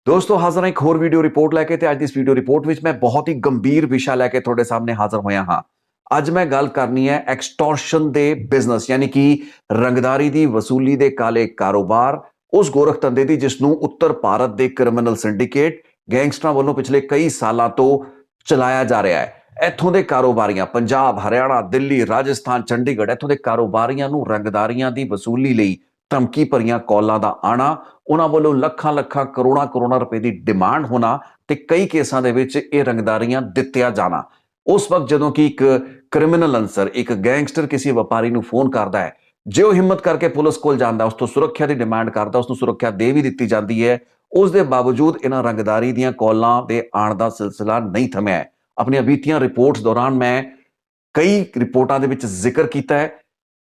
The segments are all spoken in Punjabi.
दोस्तों हाजिर हैं एक होर वीडियो रिपोर्ट लैके ते अज इस वीडियो रिपोर्ट विच मैं बहुत ही गंभीर विषय लैके तुहाडे सामने हाजिर होया हां। अज मैं गल करनी है एक्सटॉर्शन दे बिजनेस यानी कि रंगदारी दी वसूली दे काले कारोबार उस गोरख धंधे दी जिसनूं उत्तर भारत दे क्रिमिनल सिंडिकेट गैंगस्टरां वल्लों पिछले कई सालां तो चलाया जा रहा है। इत्थों दे कारोबारियां पंजाब हरियाणा दिल्ली राजस्थान चंडीगढ़ इत्थों दे कारोबारियां नूं रंगदारियां दी वसूली लई धमकी भरियां कॉलां दा आना उन्हां वल्लों ਲੱਖਾਂ ਲੱਖਾਂ ਕਰੋੜਾਂ ਕਰੋੜਾਂ रुपए की डिमांड होना ते कई केसां दे विच इह रंगदारियां दित्तियां जाना। उस वक्त जदों कि एक क्रिमिनल अंसर एक गैंगस्टर किसी व्यापारी नूं फोन करदा है, जे वो हिम्मत करके पुलिस कोल जांदा उस तो सुरक्षा की डिमांड करदा उसनूं सुरक्षा दे भी दित्ती जांदी है। उस दे बावजूद इन्हां रंगदारी दीयां कॉलां दे आण दा सिलसिला नहीं थमिआ है। अपनी बीतियां रिपोर्ट्स दौरान मैं कई रिपोर्टां दे विच जिक्र कीता है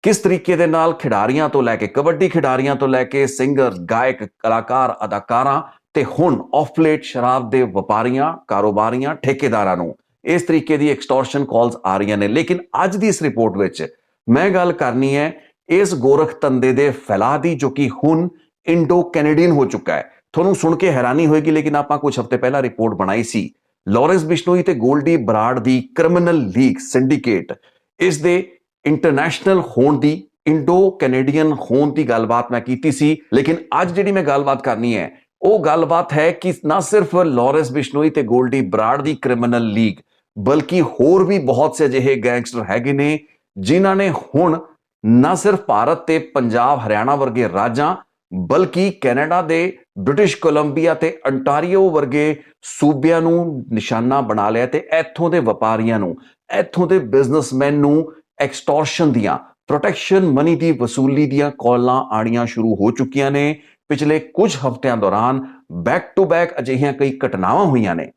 किस तरीके दे नाल खिडारियां तो लैके कबड्डी खिडारियां तो लैके सिंगर गायक कलाकार अदाकारां ते हुण ऑफ लेट शराब दे व्यापारियां कारोबारियां ठेकेदारां नूं इस तरीके दी एक्सटॉर्शन कॉल्स आ रही ने। लेकिन अज दी इस रिपोर्ट विच मैं गल करनी है इस गोरख धंधे दे फैलाव दी जो कि हुण इंडो कैनेडियन हो चुका है। तुहानूं सुन के हैरानी होएगी लेकिन आपां कुछ हफ्ते पहला रिपोर्ट बनाई सी लॉरेंस बिश्नोई ते गोल्डी बराड़ दी क्रिमिनल लीग सिंडिकेट इस दे इंटरनेशनल होण दी इंडो कैनेडियन होण दी गलबात मैं कीती सी। लेकिन अज जिहड़ी मैं गलबात करनी है वो गलबात है कि ना सिर्फ लॉरेंस बिश्नोई ते गोल्डी बराड़ दी क्रिमिनल लीग बल्कि होर भी बहुत से अजिहे गैंगस्टर हैगे ने जिन्हां ने हुण ना सिर्फ भारत ते पंजाब हरियाणा वर्गे राज्यां बल्कि कैनेडा दे ब्रिटिश कोलंबिया ते अंटारियो वर्गे सूबियां नूं निशाना बना लिया ते इत्थों दे व्यापारियां नूं इत्थों दे बिजनेसमैन नूं एक्सटॉर्शन दियां प्रोटेक्शन मनी दी वसूली दियां कॉलां आणियां शुरू हो चुकियां ने। पिछले कुछ हफ्तियां दौरान बैक टू बैक अजिहियां कई घटनावां हुईयां ने।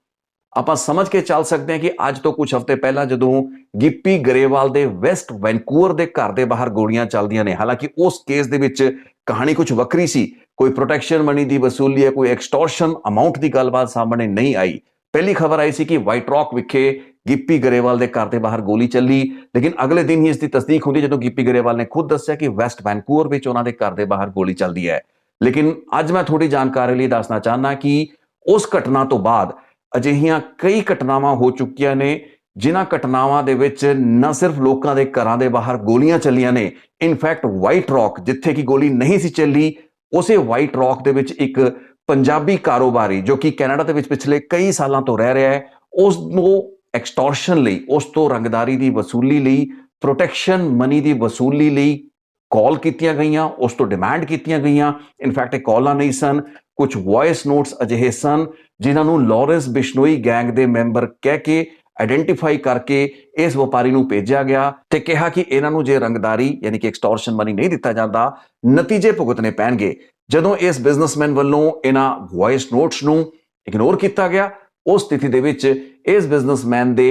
ਆਪਾਂ समझ के चल सकते हैं कि अज तो कुछ हफ्ते पहला जदों गिप्पी गरेवाल दे वैस्ट वैनकूवर दे घर दे बाहर गोलियां चलदियां ने, हालांकि उस केस दे विच कहानी कुछ वक्री सी, कोई प्रोटेक्शन मनी दी वसूली है कोई एक्सटॉर्शन अमाउंट की गलबात सामने नहीं आई। पहली खबर आई सी कि वाइट रॉक विखे गिप्पी गरेवाल के घर के बाहर गोली चली, लेकिन अगले दिन ही इसकी तस्दीक होंदी जदों गिप्पी गरेवाल ने खुद दस्सिया कि वैस्ट वैनकूवर विच उन्हां दे घर के बाहर गोली चलदी है। लेकिन अज मैं थोड़ी जानकारी लिए दसना चाहना कि उस घटना तो बाद अजिहियां कई घटनावां हो चुकियां ने जिन्हां घटनावां दे विच न सिर्फ लोकां दे घरां दे बाहर गोलियां चलियां ने, इनफैक्ट वाइट रॉक जिथे की गोली नहीं सी चली उसे वाइट रॉक दे विच एक पंजाबी कारोबारी जो कि कैनेडा दे विच पिछले कई सालों तो रह रहा है उसनूं एक्सटॉर्शन लई उस तो रंगदारी दी वसूली लई प्रोटेक्शन मनी दी वसूली लई कॉल कीतियां गईयां, उस तो डिमांड कीतियां गईयां। इनफैक्ट ये कॉलां नहीं सन, कुछ वॉइस नोट्स अजिहे सन जिन्हां लॉरेंस बिश्नोई गैंग दे मैंबर कह के आइडेंटिफाई करके इस व्यापारी नूं भेजा गया ते कहा कि इन्हां नूं जे रंगदारी यानी कि एक्सटॉर्शन मनी नहीं दिता जाता नतीजे भुगतने पैणगे। जदों इस बिजनेसमैन वालों इन्हां वॉइस नोट्स नूं इग्नोर किया गया उस स्थिति दे विच इस बिजनेसमैन दे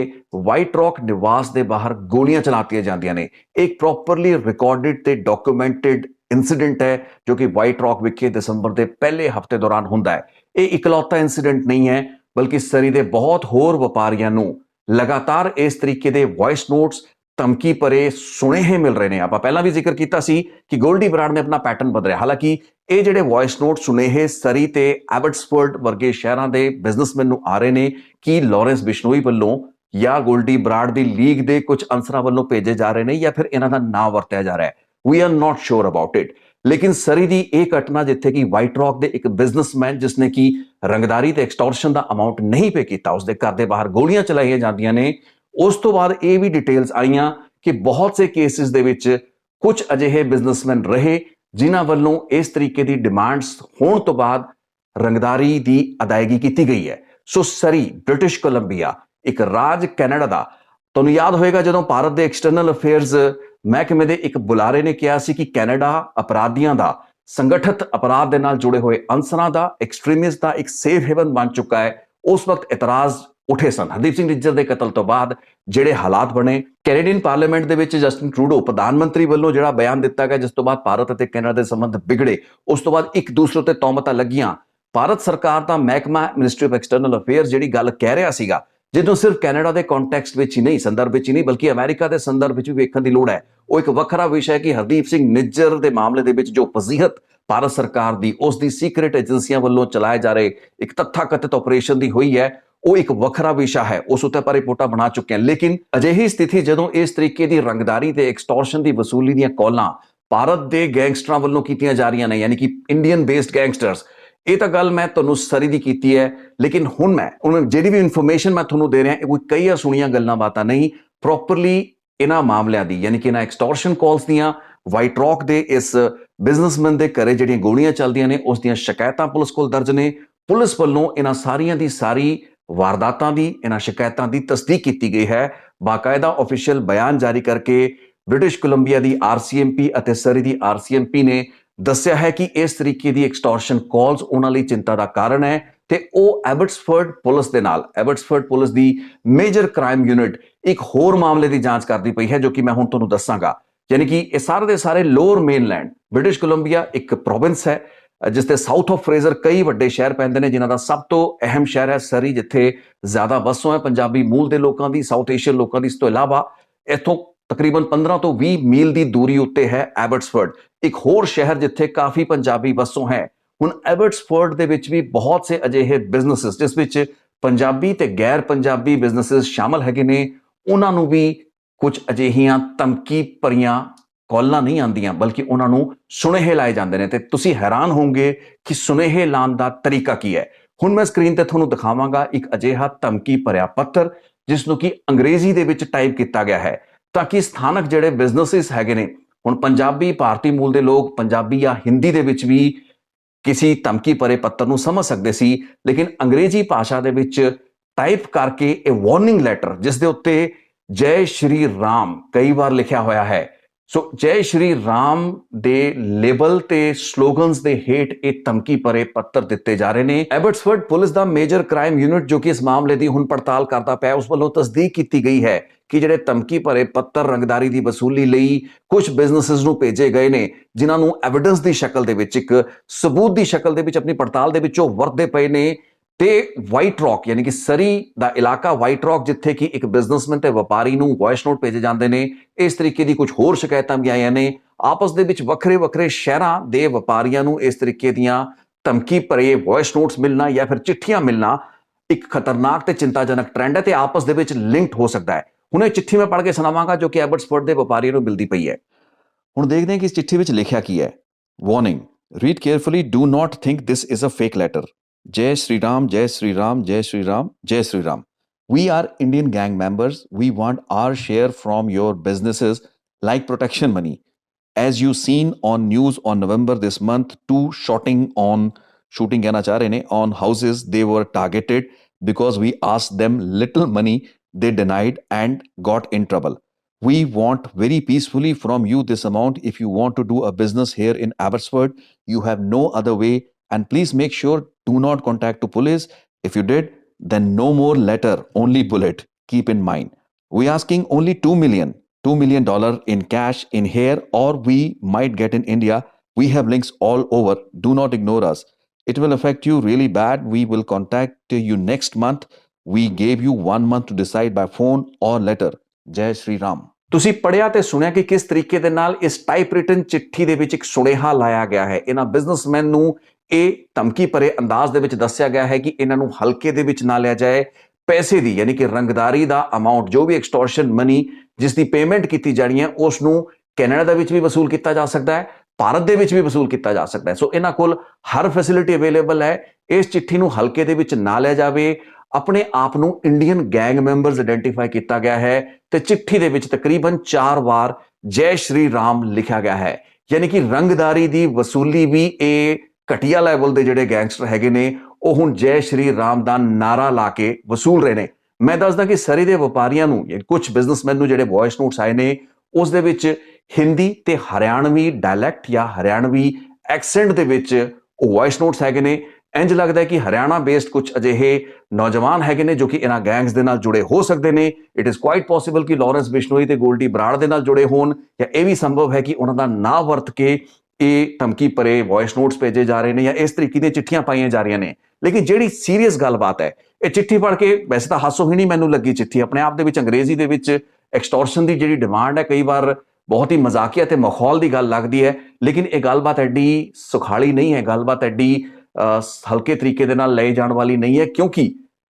वाइट रॉक निवास दे बाहर गोलियां चलातियां जांदियां ने। एक प्रॉपरली रिकॉर्डेड ते डॉक्यूमेंटेड इंसीडेंट है जो कि वाइट रॉक विखे दिसंबर के पहले हफ्ते दौरान हुंदा है। यह इकलौता इंसीडेंट नहीं है बल्कि सरी दे बहुत होर व्यापारियां नूं लगातार इस तरीके दे वॉइस नोट्स धमकी भरे सुनेहे मिल रहे हैं। आप पहला भी जिक्र किया सी कि गोल्डी बराड़ ने अपना पैटर्न बदलिया, हालांकि ये जिहड़े वॉइस नोट सुनेहे सरी ते एबट्सफोर्ड वर्गे शहरां दे बिजनेसमैन नूं आ रहे ने कि लॉरेंस बिश्नोई वल्लों या गोल्डी बराड़ दी लीग दे कुछ अंसरां वल्लों भेजे जा रहे हैं या फिर इन्हां दा नाम वरतिया जा रहा है। We are not sure about it. लेकिन सरी दी एक घटना जिथे कि वाइट रॉक दे एक बिजनेसमैन जिसने कि रंगदारी ते एक्सटॉर्शन दा अमाउंट नहीं पे किया उसके घर के बाहर गोलियां चलाईयां जांदियां ने। उस तो बाद ये भी डिटेल्स आईयां कि बहुत से केसेस दे विच कुछ अजिहे बिजनेसमैन रहे जिन्हां वल्लों इस तरीके की डिमांड्स होण तो बाद रंगदारी की अदायगी की गई है। सो सरी ब्रिटिश कोलंबिया एक राज कैनेडा दा, तुहानूं याद होएगा जदों भारत के एक्सटर्नल अफेयर्स महकमे दे एक बुलारे ने कहा सी कि कैनेडा अपराधियों का संगठित अपराध के नाल जुड़े हुए अंसरां दा एक्सट्रीमिस्ट का एक सेफ हेवन बन चुका है। उस वक्त इतराज उठे सन हरदीप सिंह निज्जर के कतल तो बाद जिहड़े हालात बने कैनेडियन पार्लीमेंट दे विच जस्टिन ट्रूडो प्रधानमंत्री वालों जिहड़ा बयान दिता गया जिस तो बाद भारत और कैनेडा के संबंध बिगड़े उस तो बाद एक दूसरे ते तौमतां लगियां। भारत सरकार का महकमा मिनिस्ट्री ऑफ एक्सटर्नल अफेयर्स जिहड़ी गल कह रहा सीगा जिदों सिर्फ कैनेडा के कॉन्टैक्सट विच ही नहीं संदर्भ विच ही नहीं बल्कि अमेरिका के संदर्भ विच भी वेखण की लोड़ है। वो एक वखरा विषय है कि हरदीप सिंह निज्जर के मामले दे विच जो फजीहत ਭਾਰਤ ਸਰਕਾਰ ਦੀ ਉਸ ਦੀ ਸੀਕ੍ਰੇਟ ਏਜੰਸੀਆਂ ਵੱਲੋਂ ਚਲਾਏ ਜਾ ਰਹੇ ਇੱਕ ਤਥਾਕਥਿਤ ਆਪਰੇਸ਼ਨ ਦੀ ਹੋਈ ਹੈ, ਉਹ ਇੱਕ ਵੱਖਰਾ ਵਿਸ਼ਾ ਹੈ, ਉਸ ਉੱਤੇ ਆਪਾਂ ਰਿਪੋਰਟਾਂ ਬਣਾ ਚੁੱਕੇ ਹਾਂ। ਲੇਕਿਨ ਅਜਿਹੀ ਸਥਿਤੀ ਜਦੋਂ ਇਸ ਤਰੀਕੇ ਦੀ ਰੰਗਦਾਰੀ ਤੇ ਐਕਸਟੋਰਸ਼ਨ ਦੀ ਵਸੂਲੀ ਦੀਆਂ ਕਾਲਾਂ ਭਾਰਤ ਦੇ ਗੈਂਗਸਟਰਾਂ ਵੱਲੋਂ ਕੀਤੀਆਂ ਜਾ ਰਹੀਆਂ ਨੇ, ਯਾਨੀ ਕਿ ਇੰਡੀਅਨ ਬੇਸਡ ਗੈਂਗਸਟਰਸ, ਇਹ ਤਾਂ ਗੱਲ ਮੈਂ ਤੁਹਾਨੂੰ ਸਰੀ ਦੀ ਕੀਤੀ ਹੈ। ਲੇਕਿਨ ਹੁਣ ਮੈਂ ਜਿਹੜੀ ਵੀ ਇਨਫੋਰਮੇਸ਼ਨ ਮੈਂ ਤੁਹਾਨੂੰ ਦੇ ਰਿਹਾ, ਇਹ ਕੋਈ ਕਈ ਸੁਣੀਆਂ ਗੱਲਾਂ ਬਾਤਾਂ ਨਹੀਂ, ਪ੍ਰੋਪਰਲੀ ਇਹਨਾਂ ਮਾਮਲਿਆਂ ਦੀ, ਯਾਨੀ ਕਿ ਇਹਨਾਂ ਐਕਸਟੋਰਸ਼ਨ ਕਾਲਸ ਦੀਆਂ, ਵਾਈਟ ਰੌਕ ਦੇ ਇਸ ਬਿਜ਼ਨਸਮੈਨ ਦੇ ਘਰੇ ਜਿਹੜੀਆਂ ਗੋਲੀਆਂ ਚੱਲਦੀਆਂ ਨੇ ਉਸ ਦੀਆਂ ਸ਼ਿਕਾਇਤਾਂ ਪੁਲਿਸ ਕੋਲ ਦਰਜ ਨੇ। ਪੁਲਿਸ ਵੱਲੋਂ ਇਹਨਾਂ ਸਾਰੀਆਂ ਦੀ ਸਾਰੀ ਵਾਰਦਾਤਾਂ ਦੀ, ਇਹਨਾਂ ਸ਼ਿਕਾਇਤਾਂ ਦੀ ਤਸਦੀਕ ਕੀਤੀ ਗਈ ਹੈ। ਬਾਕਾਇਦਾ ਆਫੀਸ਼ੀਅਲ ਬਿਆਨ ਜਾਰੀ ਕਰਕੇ ਬ੍ਰਿਟਿਸ਼ ਕੋਲੰਬੀਆ ਦੀ ਆਰਸੀਐਮਪੀ ਅਤੇ ਸਰੀ ਦੀ ਆਰਸੀਐਮਪੀ ਨੇ ਦੱਸਿਆ ਹੈ ਕਿ ਇਸ ਤਰੀਕੇ ਦੀ ਐਕਸਟੋਰਸ਼ਨ ਕਾਲਸ ਉਹਨਾਂ ਲਈ ਚਿੰਤਾ ਦਾ ਕਾਰਨ ਹੈ ਤੇ ਉਹ ਐਬਟਸਫੋਰਡ ਪੁਲਿਸ ਦੇ ਨਾਲ, ਐਬਟਸਫੋਰਡ ਪੁਲਿਸ ਦੀ ਮੇਜਰ ਕ੍ਰਾਈਮ ਯੂਨਿਟ ਇੱਕ ਹੋਰ ਮਾਮਲੇ ਦੀ ਜਾਂਚ ਕਰਦੀ ਪਈ ਹੈ, ਜੋ ਕਿ ਮੈਂ ਹੁਣ ਤੁਹਾਨੂੰ ਦੱਸਾਂਗਾ। ਯਾਨੀ ਕਿ ਇਹ ਸਾਰੇ ਦੇ ਸਾਰੇ ਲੋਅਰ ਮੇਨਲੈਂਡ, ਬ੍ਰਿਟਿਸ਼ ਕੋਲੰਬੀਆ ਇੱਕ ਪ੍ਰੋਵਿੰਸ ਹੈ ਜਿਸ ਤੇ ਸਾਊਥ ਆਫ ਫਰੇਜ਼ਰ ਕਈ ਵੱਡੇ ਸ਼ਹਿਰ ਪੈਂਦੇ ਨੇ, ਜਿਨ੍ਹਾਂ ਦਾ ਸਭ ਤੋਂ ਅਹਿਮ ਸ਼ਹਿਰ ਹੈ ਸਰੀ, ਜਿੱਥੇ ਜ਼ਿਆਦਾ ਵਸੋਂ ਹੈ ਪੰਜਾਬੀ ਮੂਲ ਦੇ ਲੋਕਾਂ ਦੀ, ਸਾਊਥ ਏਸ਼ੀਅਨ ਲੋਕਾਂ ਦੀ। ਇਸ ਤੋਂ ਇਲਾਵਾ ਇੱਥੋਂ ਤਕਰੀਬਨ 15 ਤੋਂ 20 ਮੀਲ ਦੀ ਦੂਰੀ ਉੱਤੇ ਹੈ ਐਬਟਸਫੋਰਡ, ਇੱਕ ਹੋਰ ਸ਼ਹਿਰ ਜਿੱਥੇ ਕਾਫੀ ਪੰਜਾਬੀ ਵਸੋਂ ਹੈ। ਹੁਣ ਐਬਟਸਫੋਰਡ ਦੇ ਵਿੱਚ ਵੀ ਬਹੁਤ ਸੇ ਅਜਿਹੇ ਬਿਜ਼ਨੈਸਿਸ ਜਿਸ ਵਿੱਚ ਪੰਜਾਬੀ ਤੇ ਗੈਰ ਪੰਜਾਬੀ ਬਿਜ਼ਨੈਸਿਸ ਸ਼ਾਮਲ ਹੈਗੇ ਨੇ, ਉਹਨਾਂ ਨੂੰ ਵੀ ਕੁਝ ਅਜਿਹੀਆਂ ਧਮਕੀ ਭਰੀਆਂ ਕਾਲਾਂ ਨਹੀਂ ਆਉਂਦੀਆਂ, ਬਲਕਿ ਉਹਨਾਂ ਨੂੰ ਸੁਨੇਹੇ ਲਾਏ ਜਾਂਦੇ ਨੇ। ਤੇ ਤੁਸੀਂ ਹੈਰਾਨ ਹੋਵੋਗੇ ਕਿ ਸੁਨੇਹੇ ਲਾਉਣ ਦਾ ਤਰੀਕਾ ਕੀ ਹੈ। ਹੁਣ ਮੈਂ ਸਕਰੀਨ ਤੇ ਤੁਹਾਨੂੰ ਦਿਖਾਵਾਂਗਾ ਇੱਕ ਅਜਿਹਾ ਧਮਕੀ ਭਰਿਆ ਪੱਤਰ ਜਿਸ ਨੂੰ ਕਿ ਅੰਗਰੇਜ਼ੀ ਦੇ ਵਿੱਚ ਟਾਈਪ ਕੀਤਾ ਗਿਆ ਹੈ, ਤਾਂ ਕਿ ਸਥਾਨਕ ਜਿਹੜੇ ਬਿਜ਼ਨੈਸਿਸ ਹੈਗੇ ਨੇ, ਹੁਣ ਪੰਜਾਬੀ ਭਾਰਤੀ ਮੂਲ ਦੇ ਲੋਕ ਪੰਜਾਬੀ ਜਾਂ ਹਿੰਦੀ ਦੇ ਵਿੱਚ ਵੀ ਕਿਸੇ ਧਮਕੀ ਭਰੇ ਪੱਤਰ ਨੂੰ ਸਮਝ ਸਕਦੇ ਸੀ, ਲੇਕਿਨ ਅੰਗਰੇਜ਼ੀ ਭਾਸ਼ਾ ਦੇ ਵਿੱਚ ਟਾਈਪ ਕਰਕੇ ਇਹ ਵਾਰਨਿੰਗ ਲੈਟਰ, ਜਿਸ ਦੇ ਉੱਤੇ ਜੈ ਸ਼੍ਰੀ ਰਾਮ ਕਈ ਵਾਰ ਲਿਖਿਆ ਹੋਇਆ ਹੈ, ਸੋ ਜੈ ਸ਼੍ਰੀ ਰਾਮ ਦੇ ਲੇਬਲ ਤੇ ਸਲੋਗਨਸ ਦੇ ਹੇਠ ਇਹ ਧਮਕੀ ਭਰੇ ਪੱਤਰ ਦਿੱਤੇ ਜਾ ਰਹੇ ਨੇ। ਐਬਟਸਫੋਰਡ ਪੁਲਿਸ ਦਾ ਮੇਜਰ ਕ੍ਰਾਈਮ ਯੂਨਿਟ ਜੋ ਕਿ ਇਸ ਮਾਮਲੇ ਦੀ ਹੁਣ ਪੜਤਾਲ ਕਰਦਾ ਪਿਆ, ਉਸ ਵੱਲੋਂ ਤਸਦੀਕ ਕੀਤੀ ਗਈ ਹੈ ਕਿ ਜਿਹੜੇ ਧਮਕੀ ਭਰੇ ਪੱਤਰ ਰੰਗਦਾਰੀ ਦੀ ਵਸੂਲੀ ਲਈ ਕੁਝ ਬਿਜ਼ਨੈਸਿਸ ਨੂੰ ਭੇਜੇ ਗਏ ਨੇ, ਜਿਨ੍ਹਾਂ ਨੂੰ ਐਵੀਡੈਂਸ ਦੀ ਸ਼ਕਲ ਦੇ ਵਿੱਚ, ਇੱਕ ਸਬੂਤ ਦੀ ਸ਼ਕਲ ਦੇ ਵਿੱਚ ਆਪਣੀ ਪੜਤਾਲ ਦੇ ਵਿੱਚ ਉਹ ਵਰਤਦੇ ਪਏ ਨੇ। ਤੇ ਵਾਈਟ ਰੌਕ ਯਾਨੀ ਕਿ ਸਰੀ ਦਾ ਇਲਾਕਾ ਵਾਈਟ ਰੌਕ, ਜਿੱਥੇ ਕਿ ਇੱਕ ਬਿਜ਼ਨਸਮੈਨ ਤੇ ਵਪਾਰੀ ਨੂੰ ਵੌਇਸ ਨੋਟ ਭੇਜੇ ਜਾਂਦੇ ਨੇ, ਇਸ ਤਰੀਕੇ ਦੀ ਕੁਝ ਹੋਰ ਸ਼ਿਕਾਇਤਾਂ ਵੀ ਆਈਆਂ ਨੇ। ਆਪਸ ਦੇ ਵਿੱਚ ਵੱਖਰੇ ਵੱਖਰੇ ਸ਼ਹਿਰਾਂ ਦੇ ਵਪਾਰੀਆਂ ਨੂੰ ਇਸ ਤਰੀਕੇ ਦੀਆਂ ਧਮਕੀ ਭਰੇ ਵੌਇਸ ਨੋਟਸ ਮਿਲਣਾ ਜਾਂ ਫਿਰ ਚਿੱਠੀਆਂ ਮਿਲਣਾ ਇੱਕ ਖਤਰਨਾਕ ਤੇ ਚਿੰਤਾਜਨਕ ਟ੍ਰੈਂਡ ਹੈ ਤੇ ਆਪਸ ਦੇ ਵਿੱਚ ਲਿੰਕਡ ਹੋ ਸਕਦਾ ਹੈ। ਹੁਣ ਇਹ ਚਿੱਠੀ ਮੈਂ ਪੜ੍ਹ ਕੇ ਸੁਣਾਵਾਂਗਾ ਜੋ ਕਿ ਐਬਟਸਫੋਰਡ ਦੇ ਵਪਾਰੀਆਂ ਨੂੰ ਮਿਲਦੀ ਪਈ ਹੈ। ਹੁਣ ਦੇਖਦੇ ਹਾਂ ਕਿ ਇਸ ਚਿੱਠੀ ਵਿੱਚ ਲਿਖਿਆ ਕੀ ਹੈ। Warning, read carefully, do not think this is a fake letter. Jai Sri Ram, Jai Sri Ram, Jai Sri Ram, Jai Sri Ram. We are Indian gang members. We want our share from your businesses like protection money. As you seen on news on November this month, 2 shooting कहना चाह रहे ने on houses, they were targeted because we asked them little money. They denied and got in trouble. We want very peacefully from you this amount. If you want to do a business here in Abbotsford, you have no other way. And please make sure do not contact to police. If you did, then no more letter, only bullet. Keep in mind, we asking only $2 million in cash in here, or we might get in India. We have links all over. Do not ignore us. It will affect you really bad. We will contact you next month. We gave you 1 month to decide by phone or letter. Jai Shri Ram. ਤੁਸੀਂ ਪੜਿਆ ਤੇ ਸੁਣਿਆ ਕਿ ਕਿਸ ਤਰੀਕੇ ਦੇ ਨਾਲ ਇਸ ਟਾਈਪ ਰਿਟਨ ਚਿੱਠੀ ਦੇ ਵਿੱਚ ਇੱਕ ਸੁਨੇਹਾ ਲਾਇਆ ਗਿਆ ਹੈ। ਇਹਨਾਂ ਬਿਜ਼ਨਸਮੈਨ ਨੂੰ ਇਹ ਧਮਕੀ ਭਰੇ ਅੰਦਾਜ਼ ਦੇ ਵਿੱਚ ਦੱਸਿਆ ਗਿਆ ਹੈ ਕਿ ਇਹਨਾਂ ਨੂੰ ਹਲਕੇ ਦੇ ਵਿੱਚ ਨਾ ਲਿਆ ਜਾਏ। ਪੈਸੇ ਦੀ ਯਾਨੀ ਕਿ ਰੰਗਦਾਰੀ ਦਾ ਅਮਾਉਂਟ, ਜੋ ਵੀ ਐਕਸਟੋਰਸ਼ਨ ਮਨੀ ਜਿਸ ਦੀ ਪੇਮੈਂਟ ਕੀਤੀ ਜਾਣੀ ਹੈ, ਉਸ ਨੂੰ ਕੈਨੇਡਾ ਦੇ ਵਿੱਚ ਵੀ ਵਸੂਲ ਕੀਤਾ ਜਾ ਸਕਦਾ ਹੈ, ਭਾਰਤ ਦੇ ਵਿੱਚ ਵੀ ਵਸੂਲ ਕੀਤਾ ਜਾ ਸਕਦਾ ਹੈ। ਸੋ ਇਹਨਾਂ ਕੋਲ ਹਰ ਫੈਸਿਲਿਟੀ ਅਵੇਲੇਬਲ ਹੈ। ਇਸ ਚਿੱਠੀ ਨੂੰ ਹਲਕੇ ਦੇ ਵਿੱਚ ਨਾ ਲਿਆ ਜਾਵੇ। ਆਪਣੇ ਆਪ ਨੂੰ ਇੰਡੀਅਨ ਗੈਂਗ ਮੈਂਬਰਸ ਆਇਡੈਂਟੀਫਾਈ ਕੀਤਾ ਗਿਆ ਹੈ ਤੇ ਚਿੱਠੀ ਦੇ ਵਿੱਚ ਤਕਰੀਬਨ 4 ਵਾਰ ਜੈ ਸ਼੍ਰੀ ਰਾਮ ਲਿਖਿਆ ਗਿਆ ਹੈ। ਯਾਨੀ ਕਿ ਰੰਗਦਾਰੀ ਦੀ ਵਸੂਲੀ ਵੀ ਇਹ ਘਟੀਆ ਲੈਵਲ ਦੇ ਜਿਹੜੇ ਗੈਂਗਸਟਰ ਹੈਗੇ ਨੇ, ਉਹ ਹੁਣ ਜੈ ਸ਼੍ਰੀ ਰਾਮ ਦਾ ਨਾਰਾ ਲਾ ਕੇ ਵਸੂਲ ਰਹੇ ਨੇ। ਮੈਂ ਦੱਸਦਾ ਕਿ ਸਰੀ ਦੇ ਵਪਾਰੀਆਂ ਨੂੰ, ਕੁਝ ਬਿਜ਼ਨਸਮੈਨ ਨੂੰ ਜਿਹੜੇ ਵੌਇਸ ਨੋਟਸ ਆਏ ਨੇ, ਉਸ ਦੇ ਵਿੱਚ ਹਿੰਦੀ ਤੇ ਹਰਿਆਣਵੀ ਡਾਇਲੈਕਟ ਜਾਂ ਹਰਿਆਣਵੀ ਐਕਸੈਂਟ ਦੇ ਵਿੱਚ ਉਹ ਵੌਇਸ ਨੋਟਸ ਹੈਗੇ ਨੇ। ਇੰਜ ਲੱਗਦਾ ਹੈ ਕਿ ਹਰਿਆਣਾ ਬੇਸਡ ਕੁਝ ਅਜਿਹੇ ਨੌਜਵਾਨ ਹੈਗੇ ਨੇ ਜੋ ਕਿ ਇਹਨਾਂ ਗੈਂਗਸ ਦੇ ਨਾਲ ਜੁੜੇ ਹੋ ਸਕਦੇ ਨੇ। ਇਟ ਇਜ਼ ਕੁਆਇਟ ਪੋਸੀਬਲ ਕਿ ਲਾਰੈਂਸ ਬਿਸ਼ਨੋਈ ਤੇ ਗੋਲਡੀ ਬਰਾੜ ਦੇ ਨਾਲ ਜੁੜੇ ਹੋਣ, ਜਾਂ ਇਹ ਵੀ ਸੰਭਵ ਹੈ ਕਿ ਉਹਨਾਂ ਦਾ ਨਾਂ ਵਰਤ ਕੇ ਇਹ ਧਮਕੀ ਭਰੇ ਵੌਇਸ ਨੋਟਸ ਭੇਜੇ ਜਾ ਰਹੇ ਨੇ ਜਾਂ ਇਸ ਤਰੀਕੇ ਦੀਆਂ ਚਿੱਠੀਆਂ ਪਾਈਆਂ ਜਾ ਰਹੀਆਂ ਨੇ। ਲੇਕਿਨ ਜਿਹੜੀ ਸੀਰੀਅਸ ਗੱਲਬਾਤ ਹੈ, ਇਹ ਚਿੱਠੀ ਪੜ੍ਹ ਕੇ ਵੈਸੇ ਤਾਂ ਹਾਸੋਹੀਣੀ ਮੈਨੂੰ ਲੱਗੀ ਚਿੱਠੀ ਆਪਣੇ ਆਪ ਦੇ ਵਿੱਚ। ਅੰਗਰੇਜ਼ੀ ਦੇ ਵਿੱਚ ਐਕਸਟੋਰਸ਼ਨ ਦੀ ਜਿਹੜੀ ਡਿਮਾਂਡ ਹੈ, ਕਈ ਵਾਰ ਬਹੁਤ ਹੀ ਮਜ਼ਾਕੀਆ ਤੇ ਮਖੌਲ ਦੀ ਗੱਲ ਲੱਗਦੀ ਹੈ, लेकिन ये गलबात एडी सुखाली नहीं है, गलबात एडी हल्के तरीके दे नाल लए जाण वाली नहीं है, क्योंकि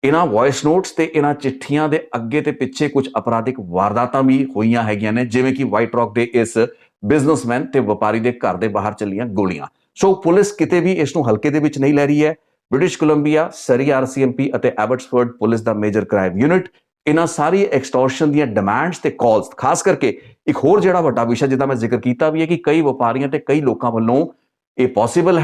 इन्हां वॉइस नोट्स ते इन्हां चिट्ठियां दे अगे ते पिछे कुछ अपराधिक वारदातां भी होईयां हैगियां ने, जिवें कि वाइट रॉक दे इस बिजनेसमैन ते व्यापारी दे घर दे बाहर चलियां गोलियां। सो पुलिस किते भी इस नूं हल्के दे विच नहीं लै रही है। ब्रिटिश कोलंबिया, सरी RCMP ਅਤੇ ਐਬਟਸਫੋਰਡ ਪੁਲਿਸ ਦਾ ਮੇਜਰ ਕ੍ਰਾਈਮ ਯੂਨਿਟ ਇਹਨਾਂ ਸਾਰੀ ਐਕਸਟੋਰਸ਼ਨ ਦੀਆਂ ਡਿਮਾਂਡਸ ਤੇ ਕਾਲਸ, ਖਾਸ ਕਰਕੇ ਇੱਕ ਹੋਰ ਜਿਹੜਾ ਵੱਡਾ ਵਿਸ਼ਾ ਜਿਹਦਾ ਮੈਂ ਜ਼ਿਕਰ ਕੀਤਾ ਵੀ ਹੈ ਕਿ ਕਈ ਵਪਾਰੀਆਂ ਤੇ ਕਈ ਲੋਕਾਂ ਵੱਲੋਂ ਇਹ ਪੋਸੀਬਲ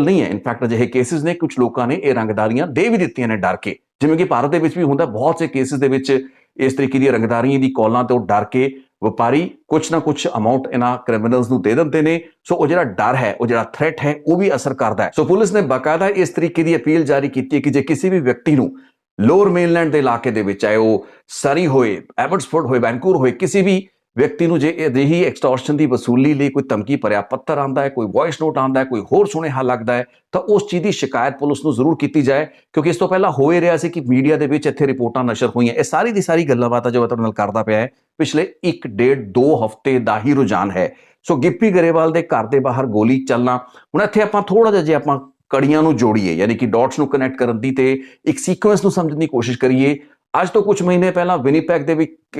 ਨਹੀਂ ਹੈ, ਇਨਫੈਕਟ ਅਜਿਹੇ ਕੇਸਿਸ ਨੇ ਕੁਝ ਲੋਕਾਂ ਨੇ ਇਹ ਰੰਗਦਾਰੀਆਂ ਦੇ ਵੀ ਦਿੱਤੀਆਂ ਨੇ ਡਰ ਕੇ, ਜਿਵੇਂ ਕਿ ਭਾਰਤ ਦੇ ਵਿੱਚ ਵੀ ਹੁੰਦਾ, ਬਹੁਤ ਸੇ ਕੇਸਿਸ ਦੇ ਵਿੱਚ ਇਸ ਤਰੀਕੇ ਦੀਆਂ ਰੰਗਦਾਰੀਆਂ ਦੀ ਕਾਲਾਂ ਤੋਂ ਡਰ ਕੇ ਵਪਾਰੀ ਕੁਛ ਨਾ ਕੁਛ ਅਮਾਉਂਟ ਇਹਨਾਂ ਕ੍ਰਿਮੀਨਲਸ ਨੂੰ ਦੇ ਦਿੰਦੇ ਨੇ। ਸੋ ਉਹ ਜਿਹੜਾ ਡਰ ਹੈ, ਉਹ ਜਿਹੜਾ ਥ੍ਰੈਟ ਹੈ, ਉਹ ਵੀ ਅਸਰ ਕਰਦਾ ਹੈ। ਸੋ ਪੁਲਿਸ ਨੇ ਬਾਕਾਇਦਾ ਇਸ ਤਰੀਕੇ ਦੀ ਅਪੀਲ ਜਾਰੀ ਕੀਤੀ ਹੈ ਕਿ ਜੇ ਕਿਸੇ ਵੀ ਵਿਅਕਤੀ ਨੂੰ ਲੋਅਰ ਮੇਨਲੈਂਡ ਦੇ ਇਲਾਕੇ ਦੇ ਵਿੱਚ, ਚਾਹੇ ਉਹ ਸਰੀ ਹੋਏ, ਐਬਟਸਫੋਰਡ ਹੋਏ, ਵੈਨਕੂਵਰ ਹੋਏ, ਕਿਸੇ ਵੀ ਵਿਅਕਤੀ ਨੂੰ ਜੇ ਅਜਿਹੀ ਐਕਸਟੋਰਸ਼ਨ ਦੀ ਵਸੂਲੀ ਲਈ ਕੋਈ ਧਮਕੀ ਭਰਿਆ ਪੱਤਰ ਆਉਂਦਾ ਹੈ, ਕੋਈ ਵੌਇਸ ਨੋਟ ਆਉਂਦਾ ਹੈ, ਕੋਈ ਹੋਰ ਸੁਨੇਹਾ ਲੱਗਦਾ ਹੈ, ਤਾਂ ਉਸ ਚੀਜ਼ ਦੀ ਸ਼ਿਕਾਇਤ ਪੁਲਿਸ ਨੂੰ ਜ਼ਰੂਰ ਕੀਤੀ ਜਾਏ, ਕਿਉਂਕਿ ਇਸ ਤੋਂ ਪਹਿਲਾਂ ਹੋ ਹੀ ਰਿਹਾ ਸੀ ਕਿ ਮੀਡੀਆ ਦੇ ਵਿੱਚ ਇੱਥੇ ਰਿਪੋਰਟਾਂ ਨਸ਼ਰ ਹੋਈਆਂ। ਇਹ ਸਾਰੀ ਦੀ ਸਾਰੀ ਗੱਲਾਂ ਬਾਤਾਂ ਜੋ ਮੈਂ ਤੁਹਾਡੇ ਨਾਲ ਕਰਦਾ ਪਿਆ ਹੈ ਪਿਛਲੇ 1 ਡੇਢ 2 ਹਫ਼ਤੇ ਦਾ ਹੀ ਰੁਝਾਨ ਹੈ। ਸੋ ਗਿੱਪੀ ਗਰੇਵਾਲ ਦੇ ਘਰ ਦੇ ਬਾਹਰ ਗੋਲੀ ਚੱਲਣਾ, ਹੁਣ ਇੱਥੇ ਆਪਾਂ ਥੋੜਾ ਜਿਹਾ ਜੇ ਆਪਾਂ ਕੜੀਆਂ ਨੂੰ ਜੋੜੀਏ, ਯਾਨੀ ਕਿ ਡਾਟਸ ਨੂੰ ਕਨੈਕਟ ਕਰਨ ਦੀ ਤੇ ਇੱਕ ਸੀਕੁਐਂਸ ਨੂੰ ਸਮਝਣ ਦੀ ਕੋਸ਼ਿਸ਼ ਕਰੀਏ। ਅੱਜ ਤੋਂ ਕੁਝ ਮਹੀਨੇ ਪਹਿਲਾਂ ਵਿਨੀਪੈਗ ਦੇ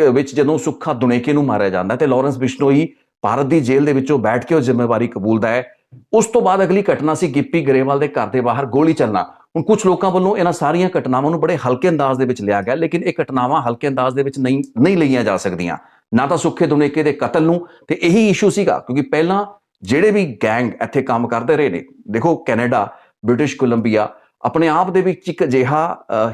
ਵਿੱਚ ਜਦੋਂ ਸੁੱਖਾ ਦੁਨੇਕੇ ਨੂੰ ਮਾਰਿਆ ਜਾਂਦਾ ਤੇ ਲਾਰੈਂਸ ਬਿਸ਼ਨੋਈ ਭਾਰਤ ਦੀ ਜੇਲ੍ਹ ਦੇ ਵਿੱਚੋਂ ਬੈਠ ਕੇ ਉਹ ਜ਼ਿੰਮੇਵਾਰੀ ਕਬੂਲਦਾ ਹੈ। ਉਸ ਤੋਂ ਬਾਅਦ ਅਗਲੀ ਘਟਨਾ ਸੀ ਗਿੱਪੀ ਗਰੇਵਾਲ ਦੇ ਘਰ ਦੇ ਬਾਹਰ ਗੋਲੀ ਚੱਲਣਾ। ਹੁਣ ਕੁਝ ਲੋਕਾਂ ਵੱਲੋਂ ਇਹਨਾਂ ਸਾਰੀਆਂ ਘਟਨਾਵਾਂ ਨੂੰ ਬੜੇ ਹਲਕੇ ਅੰਦਾਜ਼ ਦੇ ਵਿੱਚ ਲਿਆ ਗਿਆ, ਲੇਕਿਨ ਇਹ ਘਟਨਾਵਾਂ ਹਲਕੇ ਅੰਦਾਜ਼ ਦੇ ਵਿੱਚ ਨਹੀਂ ਲਈਆਂ ਜਾ ਸਕਦੀਆਂ, ਨਾ ਤਾਂ ਸੁੱਖੇ ਦੁਨੇਕੇ ਦੇ ਕਤਲ ਨੂੰ। ਤੇ ਇਹੀ ਇਸ਼ੂ ਸੀਗਾ, ਕਿਉਂਕਿ ਪਹਿਲਾਂ ਜਿਹੜੇ ਵੀ ਗੈਂਗ ਇੱਥੇ ਕੰਮ ਕਰਦੇ ਰਹੇ ਨੇ, ਦੇਖੋ ਕੈਨੇਡਾ, ਬ੍ਰਿਟਿਸ਼ ਕੋਲੰਬੀਆ ਆਪਣੇ ਆਪ ਦੇ ਵਿੱਚ ਇੱਕ ਅਜਿਹਾ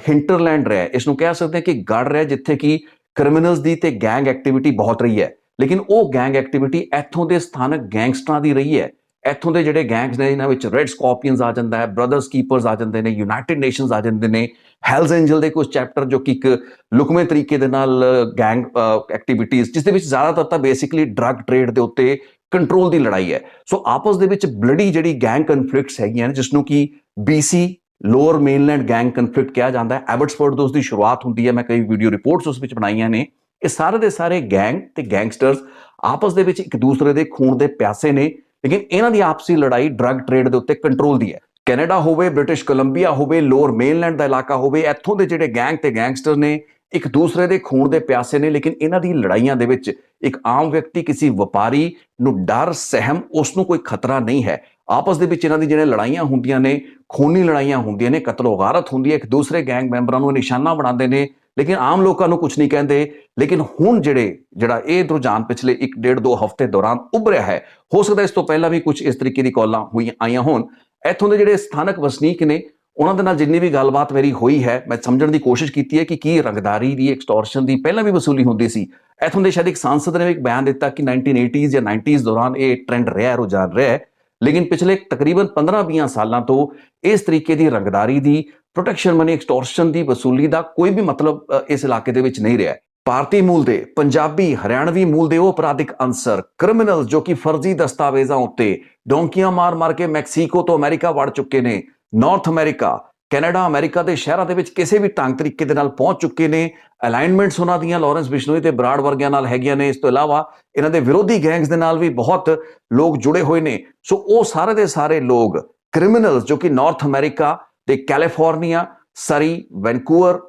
ਹਿੰਟਰਲੈਂਡ ਰਿਹਾ, ਇਸ ਨੂੰ ਕਹਿ ਸਕਦੇ ਹਾਂ ਕਿ ਗੜ ਰਿਹਾ, ਜਿੱਥੇ ਕਿ ਕ੍ਰਿਮੀਨਲਸ ਦੀ ਤੇ ਗੈਂਗ ਐਕਟੀਵਿਟੀ ਬਹੁਤ ਰਹੀ ਹੈ। ਲੇਕਿਨ ਉਹ ਗੈਂਗ ਐਕਟੀਵਿਟੀ ਇੱਥੋਂ ਦੇ ਸਥਾਨਕ ਗੈਂਗਸਟਰਾਂ ਦੀ ਰਹੀ ਹੈ। ਇੱਥੋਂ ਦੇ ਜਿਹੜੇ ਗੈਂਗਸ ਨੇ, ਇਹਨਾਂ ਵਿੱਚ ਰੈੱਡ ਸਕੋਰਪੀਅਨਸ ਆ ਜਾਂਦਾ ਹੈ, ਬ੍ਰਦਰਸ ਕੀਪਰਸ ਆ ਜਾਂਦੇ ਨੇ, ਯੂਨਾਈਟਿਡ ਨੇਸ਼ਨਸ ਆ ਜਾਂਦੇ ਨੇ, ਹੈਲਜ਼ ਐਂਜਲ ਦੇ ਕੁਝ ਚੈਪਟਰ ਜੋ ਕਿ ਇੱਕ ਲੁਕਵੇਂ ਤਰੀਕੇ ਦੇ ਨਾਲ ਗੈਂਗ ਐਕਟੀਵਿਟੀਜ਼, ਜਿਸ ਦੇ ਵਿੱਚ ਜ਼ਿਆਦਾਤਰ ਤਾਂ ਬੇਸਿਕਲੀ ਡਰੱਗ ਟ੍ਰੇਡ ਦੇ ਉੱਤੇ ਕੰਟਰੋਲ ਦੀ ਲੜਾਈ ਹੈ। ਸੋ ਆਪਸ ਦੇ ਵਿੱਚ ਬਲਡੀ ਜਿਹੜੀ ਗੈਂਗ ਕਨਫਲਿਕਟਸ ਹੈਗੀਆਂ ਨੇ, ਜਿਸ ਨੂੰ ਕਿ BC lower mainland gang conflict ਕਿਹਾ ਜਾਂਦਾ ਹੈ, ਐਬਟਸਫੋਰਡ ਤੋਂ ਉਸ ਦੀ ਸ਼ੁਰੂਆਤ ਹੁੰਦੀ ਹੈ। ਮੈਂ ਕਈ ਵੀਡੀਓ ਰਿਪੋਰਟਸ ਉਸ ਵਿੱਚ ਬਣਾਈਆਂ ਨੇ। ਇਹ ਸਾਰੇ ਦੇ ਸਾਰੇ ਗੈਂਗ ਤੇ ਗੈਂਗਸਟਰਸ ਆਪਸ ਦੇ ਵਿੱਚ ਇੱਕ ਦੂਸਰੇ ਦੇ ਖੂਨ ਦੇ ਪਿਆਸੇ ਨੇ, ਲੇਕਿਨ ਇਹਨਾਂ ਦੀ ਆਪਸੀ ਲੜਾਈ ਡਰੱਗ ਟ੍ਰੇਡ ਦੇ ਉੱਤੇ ਕੰਟਰੋਲ ਦੀ ਹੈ। ਕੈਨੇਡਾ ਹੋਵੇ, ਬ੍ਰਿਟਿਸ਼ ਕੋਲੰਬੀਆ ਹੋਵੇ, ਲੋਅਰ ਮੇਨਲੈਂਡ ਦਾ ਇਲਾਕਾ ਹੋਵੇ, ਇੱਥੋਂ ਦੇ ਜਿਹੜੇ ਗੈਂਗ ਤੇ ਗੈਂਗਸਟਰ ਨੇ ਇੱਕ ਦੂਸਰੇ ਦੇ ਖੂਨ ਦੇ ਪਿਆਸੇ ਨੇ, ਲੇਕਿਨ ਇਹਨਾਂ ਦੀ ਲੜਾਈਆਂ ਦੇ ਵਿੱਚ ਇੱਕ ਆਮ ਵਿਅਕਤੀ, ਕਿਸੇ ਵਪਾਰੀ ਨੂੰ ਡਰ, ਸਹਿਮ, ਉਸ ਨੂੰ ਕੋਈ ਖਤਰਾ ਨਹੀਂ ਹੈ। ਆਪਸ ਦੇ ਵਿੱਚ ਇਹਨਾਂ ਦੀ ਜਿਹੜੀਆਂ ਲੜਾਈਆਂ ਹੁੰਦੀਆਂ ਨੇ, ਖੂਨੀ ਲੜਾਈਆਂ ਹੁੰਦੀਆਂ ਨੇ, ਕਤਲੋ-ਗਾਰਤ ਹੁੰਦੀ ਹੈ, ਇੱਕ ਦੂਸਰੇ ਗੈਂਗ ਮੈਂਬਰਾਂ ਨੂੰ ਨਿਸ਼ਾਨਾ ਬਣਾਉਂਦੇ ਨੇ, ਲੇਕਿਨ ਆਮ ਲੋਕਾਂ ਨੂੰ ਕੁਝ ਨਹੀਂ ਕਹਿੰਦੇ। ਲੇਕਿਨ ਹੁਣ ਜਿਹੜਾ ਇਹ ਰੁਝਾਨ ਪਿਛਲੇ 1 ਡੇਢ 2 ਹਫ਼ਤੇ ਦੌਰਾਨ ਉੱਭਰਿਆ ਹੈ, ਹੋ ਸਕਦਾ ਇਸ ਤੋਂ ਪਹਿਲਾਂ ਵੀ ਕੁਝ ਇਸ ਤਰੀਕੇ ਦੀ ਕਾਲਾਂ ਆਈਆਂ ਹੋਣ। ਇੱਥੋਂ ਦੇ ਜਿਹੜੇ ਸਥਾਨਕ ਵਸਨੀਕ ਨੇ, ਉਹਨਾਂ ਦੇ ਨਾਲ ਜਿੰਨੀ ਵੀ ਗੱਲਬਾਤ ਮੇਰੀ ਹੋਈ ਹੈ, ਮੈਂ ਸਮਝਣ ਦੀ ਕੋਸ਼ਿਸ਼ ਕੀਤੀ ਹੈ ਕਿ ਕੀ ਰੰਗਦਾਰੀ ਦੀ, ਐਕਸਟੋਰਸ਼ਨ ਦੀ ਪਹਿਲਾਂ ਵੀ ਵਸੂਲੀ ਹੁੰਦੀ ਸੀ। ਇੱਥੋਂ ਦੇ ਸ਼ਾਇਦ ਇੱਕ ਸਾਂਸਦ ਨੇ ਇੱਕ ਬਿਆਨ ਦਿੱਤਾ ਕਿ 1980s ਜਾਂ 90s ਦੌਰਾਨ ਇਹ ਟ੍ਰੈਂਡ ਰਿਹਾ, ਰੁਝਾਨ ਰਿਹਾ, ਲੇਕਿਨ ਪਿਛਲੇ ਤਕਰੀਬਨ 15-20 ਸਾਲਾਂ ਤੋਂ ਇਸ ਤਰੀਕੇ ਦੀ ਰੰਗਦਾਰੀ ਦੀ, ਪ੍ਰੋਟੈਕਸ਼ਨ ਮਨੀ, ਐਕਸਟੋਰਸ਼ਨ ਦੀ ਵਸੂਲੀ ਦਾ ਕੋਈ ਵੀ ਮਤਲਬ ਇਸ ਇਲਾਕੇ ਦੇ ਵਿੱਚ ਨਹੀਂ ਰਿਹਾ। ਭਾਰਤੀ ਮੂਲ ਦੇ, ਪੰਜਾਬੀ, ਹਰਿਆਣਵੀ ਮੂਲ ਦੇ ਉਹ ਅਪਰਾਧਿਕ ਅੰਸਰ, ਕ੍ਰਿਮੀਨਲ ਜੋ ਕਿ ਫਰਜ਼ੀ ਦਸਤਾਵੇਜ਼ਾਂ ਉੱਤੇ ਡੋਂਕੀਆਂ ਮਾਰ ਕੇ ਮੈਕਸੀਕੋ ਤੋਂ ਅਮਰੀਕਾ ਵੜ ਚੁੱਕੇ ਨੇ, ਨਾਰਥ ਅਮਰੀਕਾ, ਕੈਨੇਡਾ, ਅਮਰੀਕਾ ਦੇ ਸ਼ਹਿਰਾਂ ਦੇ ਵਿੱਚ ਕਿਸੇ ਵੀ ਢੰਗ ਤਰੀਕੇ ਦੇ ਨਾਲ ਪਹੁੰਚ ਚੁੱਕੇ ਨੇ। ਅਲਾਈਨਮੈਂਟਸ ਉਹਨਾਂ ਦੀਆਂ ਲਾਰੈਂਸ ਬਿਸ਼ਨੋਈ ਤੇ ਬਰਾੜ ਵਰਗਿਆਂ ਨਾਲ ਹੈਗੀਆਂ ਨੇ। ਇਸ ਤੋਂ ਇਲਾਵਾ ਇਹਨਾਂ ਦੇ ਵਿਰੋਧੀ ਗੈਂਗਸ ਦੇ ਨਾਲ ਵੀ ਬਹੁਤ ਲੋਕ ਜੁੜੇ ਹੋਏ ਨੇ। ਸੋ ਉਹ ਸਾਰੇ ਦੇ ਸਾਰੇ ਲੋਕ ਕ੍ਰਿਮੀਨਲਸ ਜੋ ਕਿ ਨਾਰਥ ਅਮਰੀਕਾ ਤੇ ਕੈਲੀਫੋਰਨੀਆ, ਸਰੀ, ਵੈਨਕੂਵਰ,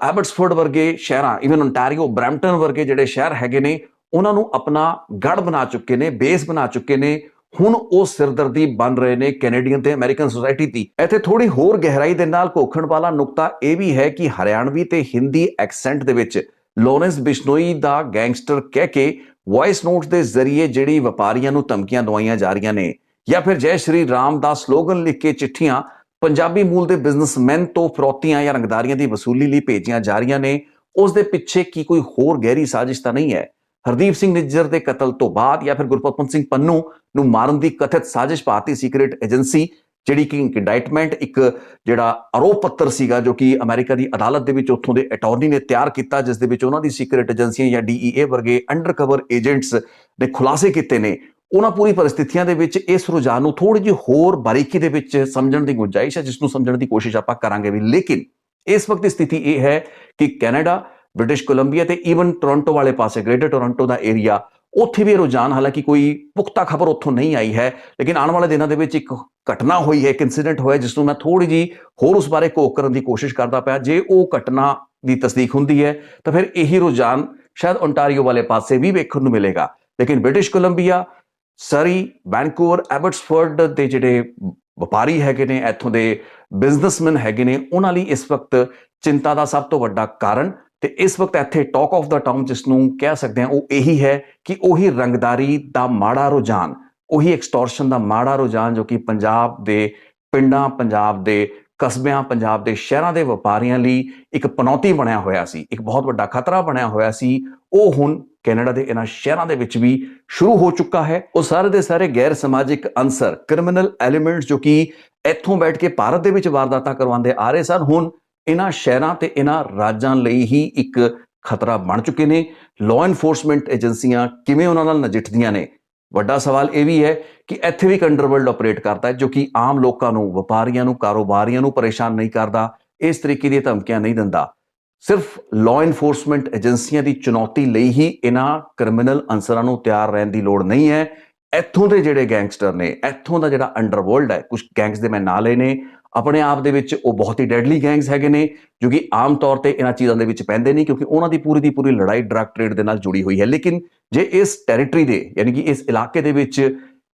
ਐਬਟਸਫੋਰਡ ਵਰਗੇ ਸ਼ਹਿਰਾਂ, ਇਵਨ ਓਨਟਾਰੀਓ, ਬਰੈਂਪਟਨ ਵਰਗੇ ਜਿਹੜੇ ਸ਼ਹਿਰ ਹੈਗੇ ਨੇ, ਉਹਨਾਂ ਨੂੰ ਆਪਣਾ ਗੜ ਬਣਾ ਚੁੱਕੇ ਨੇ, ਬੇਸ ਬਣਾ ਚੁੱਕੇ ਨੇ। ਹੁਣ ਉਹ ਸਿਰਦਰਦੀ ਬਣ ਰਹੇ ਨੇ ਕੈਨੇਡੀਅਨ ਤੇ ਅਮਰੀਕਨ ਸੋਸਾਇਟੀ ਦੀ। ਇੱਥੇ ਥੋੜੀ ਹੋਰ ਗਹਿਰਾਈ ਦੇ ਨਾਲ ਘੋਖਣ ਵਾਲਾ ਨੁਕਤਾ ਇਹ ਵੀ ਹੈ ਕਿ ਹਰਿਆਣਵੀ ਤੇ ਹਿੰਦੀ ਐਕਸੈਂਟ ਦੇ ਵਿੱਚ ਲਾਰੈਂਸ ਬਿਸ਼ਨੋਈ ਦਾ ਗੈਂਗਸਟਰ ਕਹਿ ਕੇ ਵੌਇਸ ਨੋਟਸ ਦੇ ਜ਼ਰੀਏ ਜਿਹੜੀ ਵਪਾਰੀਆਂ ਨੂੰ ਧਮਕੀਆਂ ਦਵਾਈਆਂ ਜਾ ਰਹੀਆਂ ਨੇ, ਜਾਂ ਫਿਰ ਜੈ ਸ਼੍ਰੀ ਰਾਮ ਦਾ ਸਲੋਗਨ ਲਿਖ ਕੇ ਚਿੱਠੀਆਂ ਪੰਜਾਬੀ ਮੂਲ ਦੇ ਬਿਜ਼ਨਸਮੈਨ ਤੋਂ ਫਰੌਤੀਆਂ ਜਾਂ ਰੰਗਦਾਰੀਆਂ ਦੀ ਵਸੂਲੀ ਲਈ ਭੇਜੀਆਂ ਜਾ ਰਹੀਆਂ ਨੇ, ਉਸ ਦੇ ਪਿੱਛੇ ਕੀ ਕੋਈ ਹੋਰ ਗਹਿਰੀ ਸਾਜ਼ਿਸ਼ ਤਾਂ ਨਹੀਂ ਹੈ? ਹਰਦੀਪ ਸਿੰਘ ਨਿੱਜਰ ਦੇ ਕਤਲ ਤੋਂ ਬਾਅਦ ਜਾਂ ਫਿਰ ਗੁਰਪਤਵੰਤ ਸਿੰਘ ਪੰਨੂ ਨੂੰ ਮਾਰਨ ਦੀ ਕਥਿਤ ਸਾਜ਼ਿਸ਼ ਭਾਰਤੀ ਸੀਕ੍ਰੇਟ ਏਜੰਸੀ, ਜਿਹੜੀ ਕਿ ਇੰਡਾਈਟਮੈਂਟ, ਇੱਕ ਜਿਹੜਾ ਆਰੋਪ ਪੱਤਰ ਸੀਗਾ ਜੋ ਕਿ ਅਮਰੀਕਾ ਦੀ ਅਦਾਲਤ ਦੇ ਵਿੱਚ ਉੱਥੋਂ ਦੇ ਅਟਾਰਨੀ ਨੇ ਤਿਆਰ ਕੀਤਾ, ਜਿਸ ਦੇ ਵਿੱਚ ਉਹਨਾਂ ਦੀ ਸੀਕ੍ਰੇਟ ਏਜੰਸੀਆਂ ਜਾਂ DEA ਵਰਗੇ ਅੰਡਰਕਵਰ ਏਜੰਟਸ ਨੇ ਖੁਲਾਸੇ ਕੀਤੇ ਨੇ। ਉਹਨਾਂ ਪੂਰੀ ਪਰਿਸਥਿਤੀਆਂ ਦੇ ਵਿੱਚ ਇਸ ਰੁਝਾਨ ਨੂੰ ਥੋੜੀ ਜਿਹੀ ਹੋਰ ਬਾਰੀਕੀ ਦੇ ਵਿੱਚ ਸਮਝਣ ਦੀ ਗੁੰਜਾਇਸ਼ ਹੈ, ਜਿਸ ਨੂੰ ਸਮਝਣ ਦੀ ਕੋਸ਼ਿਸ਼ ਆਪਾਂ ਕਰਾਂਗੇ ਵੀ। ਲੇਕਿਨ ਇਸ ਵਕਤ ਦੀ ਸਥਿਤੀ ਇਹ ਹੈ ਕਿ ਕੈਨੇਡਾ, ਬ੍ਰਿਟਿਸ਼ ਕੋਲੰਬੀਆ ਤੇ ਈਵਨ ਟੋਰਾਂਟੋ ਵਾਲੇ ਪਾਸੇ, ਗ੍ਰੇਟਰ ਟੋਰਾਂਟੋ ਦਾ ਏਰੀਆ, ਉੱਥੇ ਵੀ ਇਹ ਰੁਝਾਨ, ਹਾਲਾਂਕਿ ਕੋਈ ਪੁਖਤਾ ਖਬਰ ਉੱਥੋਂ ਨਹੀਂ ਆਈ ਹੈ, ਲੇਕਿਨ ਆਉਣ ਵਾਲੇ ਦਿਨਾਂ ਦੇ ਵਿੱਚ ਇੱਕ ਘਟਨਾ ਹੋਈ ਹੈ, ਇੱਕ ਇਨਸੀਡੈਂਟ ਹੋਇਆ ਜਿਸ ਨੂੰ ਮੈਂ ਥੋੜੀ ਜੀ ਹੋਰ ਉਸ ਬਾਰੇ ਘੋਖ ਕਰਨ ਦੀ ਕੋਸ਼ਿਸ਼ ਕਰਦਾ ਪਿਆ। ਜੇ ਉਹ ਘਟਨਾ ਦੀ ਤਸਦੀਕ ਹੁੰਦੀ ਹੈ ਤਾਂ ਫਿਰ ਇਹੀ ਰੁਝਾਨ ਸ਼ਾਇਦ ਓਨਟਾਰੀਓ ਵਾਲੇ ਪਾਸੇ ਵੀ ਵੇਖਣ ਨੂੰ ਮਿਲੇਗਾ। ਲੇਕਿਨ ਬ੍ਰਿਟਿਸ਼ ਕੋਲੰਬੀਆ, ਸਰੀ, ਵੈਨਕੂਵਰ, ਐਬਟਸਫੋਰਡ ਦੇ ਜਿਹੜੇ ਵਪਾਰੀ ਹੈਗੇ ਨੇ, ਇੱਥੋਂ ਦੇ ਬਿਜ਼ਨਸਮੈਨ ਹੈਗੇ ਨੇ, ਉਹਨਾਂ ਲਈ ਇਸ ਵਕਤ ਚਿੰਤਾ ਦਾ ਸਭ ਤੋਂ ਵੱਡਾ ਕਾਰਨ ਤੇ ਇਸ ਵਕਤ ਇੱਥੇ ਟਾਕ ਆਫ ਦਾ ਟਾਊਨ ਜਿਸ ਨੂੰ ਕਹਿ ਸਕਦੇ ਹਾਂ ਉਹ ਇਹੀ ਹੈ ਕਿ ਉਹੀ ਰੰਗਦਾਰੀ ਦਾ ਮਾੜਾ ਰੁਝਾਨ, ਉਹੀ ਐਕਸਟੋਰਸ਼ਨ ਦਾ ਮਾੜਾ ਰੁਝਾਨ ਜੋ ਕਿ ਪੰਜਾਬ ਦੇ ਪਿੰਡਾਂ, ਪੰਜਾਬ ਦੇ ਕਸਬਿਆਂ, ਪੰਜਾਬ ਦੇ ਸ਼ਹਿਰਾਂ ਦੇ ਵਪਾਰੀਆਂ ਲਈ ਇੱਕ ਪਨੌਤੀ ਬਣਿਆ ਹੋਇਆ ਸੀ, ਇੱਕ ਬਹੁਤ ਵੱਡਾ ਖਤਰਾ ਬਣਿਆ ਹੋਇਆ ਸੀ, ਉਹ ਹੁਣ ਕੈਨੇਡਾ ਦੇ ਇਹਨਾਂ ਸ਼ਹਿਰਾਂ ਦੇ ਵਿੱਚ ਵੀ ਸ਼ੁਰੂ ਹੋ ਚੁੱਕਾ ਹੈ। ਉਹ ਸਾਰੇ ਦੇ ਸਾਰੇ ਗੈਰ ਸਮਾਜਿਕ ਅੰਸਰ, ਕ੍ਰਿਮੀਨਲ ਐਲੀਮੈਂਟਸ ਜੋ ਕਿ ਇੱਥੋਂ ਬੈਠ ਕੇ ਭਾਰਤ ਦੇ ਵਿੱਚ ਵਾਰਦਾਤਾਂ ਕਰਵਾਉਂਦੇ ਆ ਰਹੇ ਸਨ, ਹੁਣ ਇਹਨਾਂ ਸ਼ਹਿਰਾਂ ਤੇ ਇਹਨਾਂ ਰਾਜਾਂ ਲਈ ਹੀ ਇੱਕ ਖਤਰਾ ਬਣ ਚੁੱਕੇ ਨੇ। ਲਾਅ ਐਨਫੋਰਸਮੈਂਟ ਏਜੰਸੀਆਂ ਕਿਵੇਂ ਉਹਨਾਂ ਨਾਲ ਨਜਿੱਠਦੀਆਂ ਨੇ? ਵੱਡਾ ਸਵਾਲ ਇਹ ਵੀ ਹੈ ਕਿ ਇੱਥੇ ਵੀ ਇੱਕ ਅੰਡਰਵਰਲਡ ਆਪਰੇਟ ਕਰਦਾ ਹੈ ਜੋ ਕਿ ਆਮ ਲੋਕਾਂ ਨੂੰ, ਵਪਾਰੀਆਂ ਨੂੰ, ਕਾਰੋਬਾਰੀਆਂ ਨੂੰ ਪਰੇਸ਼ਾਨ ਨਹੀਂ ਕਰਦਾ, ਇਸ ਤਰੀਕੇ ਦੀਆਂ ਧਮਕੀਆਂ ਨਹੀਂ ਦਿੰਦਾ। ਸਿਰਫ ਲਾਅ ਐਨਫੋਰਸਮੈਂਟ ਏਜੰਸੀਆਂ ਦੀ ਚੁਣੌਤੀ ਲਈ ਹੀ ਇਹਨਾਂ ਕ੍ਰਿਮੀਨਲ ਅੰਸਰਾਂ ਨੂੰ ਤਿਆਰ ਰਹਿਣ ਦੀ ਲੋੜ ਨਹੀਂ ਹੈ। ਇੱਥੋਂ ਦੇ ਜਿਹੜੇ ਗੈਂਗਸਟਰ ਨੇ, ਇੱਥੋਂ ਦਾ ਜਿਹੜਾ ਅੰਡਰਵਰਲਡ ਹੈ, ਕੁਝ ਗੈਂਗਸ ਦੇ ਮੈਂ ਨਾਂ ਲਏ ਨੇ, ਆਪਣੇ ਆਪ ਦੇ ਵਿੱਚ ਉਹ ਬਹੁਤ ਹੀ ਡੈਡਲੀ ਗੈਂਗਸ ਹੈਗੇ ਨੇ ਜੋ ਕਿ ਆਮ ਤੌਰ ਤੇ ਇਹਨਾਂ ਚੀਜ਼ਾਂ ਦੇ ਵਿੱਚ ਪੈਂਦੇ ਨਹੀਂ ਕਿਉਂਕਿ ਉਹਨਾਂ ਦੀ ਪੂਰੀ ਲੜਾਈ ਡਰੱਗ ਟ੍ਰੇਡ ਦੇ ਨਾਲ ਜੁੜੀ ਹੋਈ ਹੈ। ਲੇਕਿਨ ਜੇ ਇਸ ਟੈਰੀਟਰੀ ਦੇ, ਯਾਨੀ ਕਿ ਇਸ ਇਲਾਕੇ ਦੇ ਵਿੱਚ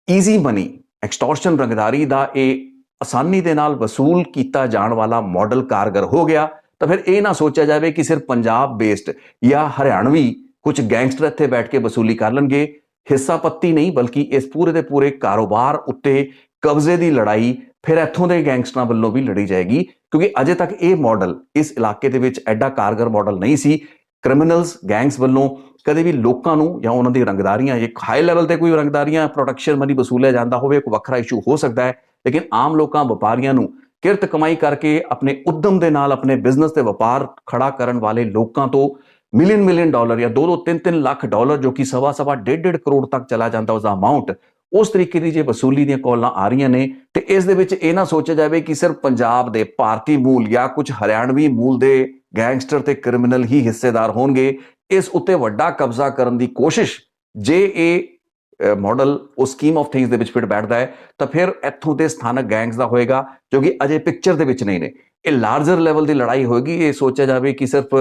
ਈਜ਼ੀ ਮਨੀ, ਐਕਸਟੋਰਸ਼ਨ, ਰੰਗਦਾਰੀ ਦਾ ਇਹ ਆਸਾਨੀ ਦੇ ਨਾਲ ਵਸੂਲ ਕੀਤਾ ਜਾਣ ਵਾਲਾ ਮਾਡਲ ਕਾਰਗਰ ਹੋ ਗਿਆ ਤਾਂ ਫਿਰ ਇਹ ਨਾ ਸੋਚਿਆ ਜਾਵੇ ਕਿ ਸਿਰਫ ਪੰਜਾਬ ਬੇਸਡ ਜਾਂ ਹਰਿਆਣਵੀ ਕੁਝ ਗੈਂਗਸਟਰ ਇੱਥੇ ਬੈਠ ਕੇ ਵਸੂਲੀ ਕਰ ਲੈਣਗੇ। ਹਿੱਸਾ ਪੱਤੀ ਨਹੀਂ ਬਲਕਿ ਇਸ ਪੂਰੇ ਦੇ ਪੂਰੇ ਕਾਰੋਬਾਰ ਉੱਤੇ ਕਬਜ਼ੇ ਦੀ ਲੜਾਈ ਫਿਰ ਇੱਥੋਂ ਦੇ ਗੈਂਗਸਟਰਾਂ ਵੱਲੋਂ ਵੀ ਲੜੀ ਜਾਏਗੀ ਕਿਉਂਕਿ ਅਜੇ ਤੱਕ ਇਹ ਮਾਡਲ ਇਸ ਇਲਾਕੇ ਦੇ ਵਿੱਚ ਐਡਾ ਕਾਰਗਰ ਮਾਡਲ ਨਹੀਂ ਸੀ। ਕ੍ਰਿਮੀਨਲਸ, ਗੈਂਗਸ ਵੱਲੋਂ ਕਦੇ ਵੀ ਲੋਕਾਂ ਨੂੰ ਜਾਂ ਉਹਨਾਂ ਦੀ ਰੰਗਦਾਰੀਆਂ, ਇੱਕ ਹਾਈ ਲੈਵਲ ਤੇ ਕੋਈ ਰੰਗਦਾਰੀਆਂ, ਪ੍ਰੋਟੈਕਸ਼ਨ ਮਨੀ ਵਸੂਲਿਆ ਜਾਂਦਾ ਹੋਵੇ, ਕੋਈ ਵੱਖਰਾ ਇਸ਼ੂ ਹੋ ਸਕਦਾ ਹੈ, ਲੇਕਿਨ ਆਮ ਲੋਕਾਂ, ਵਪਾਰੀਆਂ ਨੂੰ ਕਿਰਤ ਕਮਾਈ ਕਰਕੇ ਆਪਣੇ ਉਦਮ ਦੇ ਨਾਲ ਆਪਣੇ ਬਿਜ਼ਨਸ ਤੇ ਵਪਾਰ ਖੜਾ ਕਰਨ ਵਾਲੇ ਲੋਕਾਂ ਤੋਂ ਮਿਲੀਅਨ ਡਾਲਰ ਜਾਂ 2-3 ਲੱਖ ਡਾਲਰ ਜੋ ਕਿ ਸਵਾ 1.5 ਕਰੋੜ ਤੱਕ ਚਲਾ ਜਾਂਦਾ ਉਸਦਾ ਅਮਾਉਂਟ, ਉਸ ਤਰੀਕੇ ਦੀ ਜੇ ਵਸੂਲੀ ਦੀਆਂ ਕਾਲਾਂ ਆ ਰਹੀਆਂ ਨੇ ਤੇ ਇਸ ਦੇ ਵਿੱਚ ਇਹ ਨਾ ਸੋਚਿਆ ਜਾਵੇ ਕਿ ਸਿਰਫ ਪੰਜਾਬ ਦੇ ਭਾਰਤੀ ਮੂਲ ਜਾਂ ਕੁਝ ਹਰਿਆਣਵੀ ਮੂਲ ਦੇ ਗੈਂਗਸਟਰ ਤੇ ਕ੍ਰਿਮੀਨਲ ਹੀ ਹਿੱਸੇਦਾਰ ਹੋਣਗੇ। ਇਸ ਉੱਤੇ ਵੱਡਾ ਕਬਜ਼ਾ ਕਰਨ ਦੀ ਕੋਸ਼ਿਸ਼ ਜੇ ਇਹ ਮਾਡਲ ਉਸ ਸਕੀਮ ਆਫ ਥਿੰਗਸ ਦੇ ਵਿੱਚ ਫਿੱਟ ਬੈਠਦਾ ਹੈ ਤਾਂ ਫਿਰ ਇੱਥੋਂ ਦੇ ਸਥਾਨਕ ਗੈਂਗਸ ਦਾ ਹੋਏਗਾ ਜੋ ਕਿ ਅਜੇ ਪਿਕਚਰ ਦੇ ਵਿੱਚ ਨਹੀਂ ਨੇ। ਇਹ ਲਾਰਜਰ ਲੈਵਲ ਦੀ ਲੜਾਈ ਹੋਏਗੀ। ਇਹ ਸੋਚਿਆ ਜਾਵੇ ਕਿ ਸਿਰਫ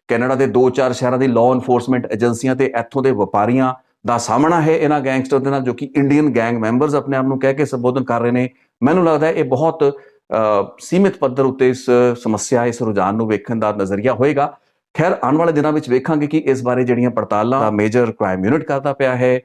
ਕੈਨੇਡਾ ਦੇ 2-4 ਸ਼ਹਿਰਾਂ ਦੀ ਲਾਅ ਐਨਫੋਰਸਮੈਂਟ ਏਜੰਸੀਆਂ ਤੇ ਇੱਥੋਂ ਦੇ ਵਪਾਰੀਆਂ ਦਾ ਸਾਹਮਣਾ ਹੈ ਇਹਨਾਂ ਗੈਂਗਸਟਰ ਦੇ ਨਾਲ ਜੋ ਕਿ ਇੰਡੀਅਨ ਗੈਂਗ ਮੈਂਬਰਸ ਆਪਣੇ ਆਪ ਨੂੰ ਕਹਿ ਕੇ ਸੰਬੋਧਨ ਕਰ ਰਹੇ ਨੇ। ਮੈਨੂੰ ਲੱਗਦਾ ਹੈ ਇਹ ਬਹੁਤ ਸੀਮਿਤ ਪੱਧਰ ਉੱਤੇ ਇਸ ਸਮੱਸਿਆ, ਇਸ ਰੁਝਾਨ ਨੂੰ ਵੇਖਣ ਦਾ ਨਜ਼ਰੀਆ ਹੋਏਗਾ। ਖੈਰ ਆਉਣ ਵਾਲੇ ਦਿਨਾਂ ਵਿੱਚ ਵੇਖਾਂਗੇ ਕਿ ਇਸ ਬਾਰੇ ਜਿਹੜੀਆਂ ਪੜਤਾਲਾਂ ਮੇਜਰ ਕ੍ਰਾਈਮ ਯੂਨਿਟ ਕਰਦਾ ਪਿਆ ਹੈ,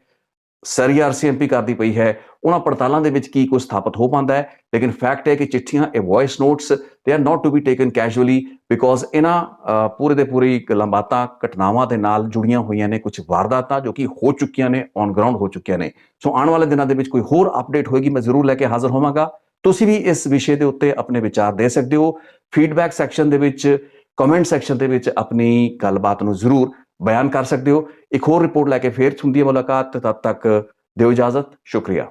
ਸਰੀ ਆਰਸੀਐਮਪੀ ਕਰਦੀ ਪਈ ਹੈ, ਉਹਨਾਂ ਪੜਤਾਲਾਂ ਦੇ ਵਿੱਚ ਕੀ ਕੁਝ ਸਥਾਪਿਤ ਹੋ ਪਾਉਂਦਾ ਹੈ। ਲੇਕਿਨ ਫੈਕਟ ਹੈ ਕਿ ਚਿੱਠੀਆਂ, ਇਹ voice notes, they are not to be taken casually because ਇਹਨਾਂ ਪੂਰੇ ਦੇ ਪੂਰੀ ਗੱਲਾਂ-ਬਾਤਾਂ, ਘਟਨਾਵਾਂ ਦੇ ਨਾਲ ਜੁੜੀਆਂ ਹੋਈਆਂ ਨੇ ਕੁਝ ਵਾਰਦਾਤਾਂ ਜੋ ਕਿ ਹੋ ਚੁੱਕੀਆਂ ਨੇ, ਔਨ ਗਰਾਊਂਡ ਹੋ ਚੁੱਕੀਆਂ ਨੇ। ਸੋ ਆਉਣ ਵਾਲੇ ਦਿਨਾਂ ਦੇ ਵਿੱਚ ਕੋਈ ਹੋਰ ਅਪਡੇਟ ਹੋਏਗੀ ਮੈਂ ਜ਼ਰੂਰ ਲੈ ਕੇ ਹਾਜ਼ਰ ਹੋਵਾਂਗਾ। ਤੁਸੀਂ ਵੀ ਇਸ ਵਿਸ਼ੇ ਦੇ ਉੱਤੇ ਆਪਣੇ ਵਿਚਾਰ ਦੇ ਸਕਦੇ ਹੋ। ਫੀਡਬੈਕ ਸੈਕਸ਼ਨ ਦੇ ਵਿੱਚ, ਕਮੈਂਟ ਸੈਕਸ਼ਨ ਦੇ ਵਿੱਚ ਆਪਣੀ ਗੱਲਬਾਤ ਨੂੰ ਜ਼ਰੂਰ ਬਿਆਨ ਕਰ ਸਕਦੇ ਹੋ। ਇੱਕ ਹੋਰ ਰਿਪੋਰਟ ਲੈ ਕੇ ਫੇਰ ਹੁੰਦੀ ਹੈ ਮੁਲਾਕਾਤ, ਤਦ ਤੱਕ ਦਿਓ ਇਜਾਜ਼ਤ। ਸ਼ੁਕਰੀਆ।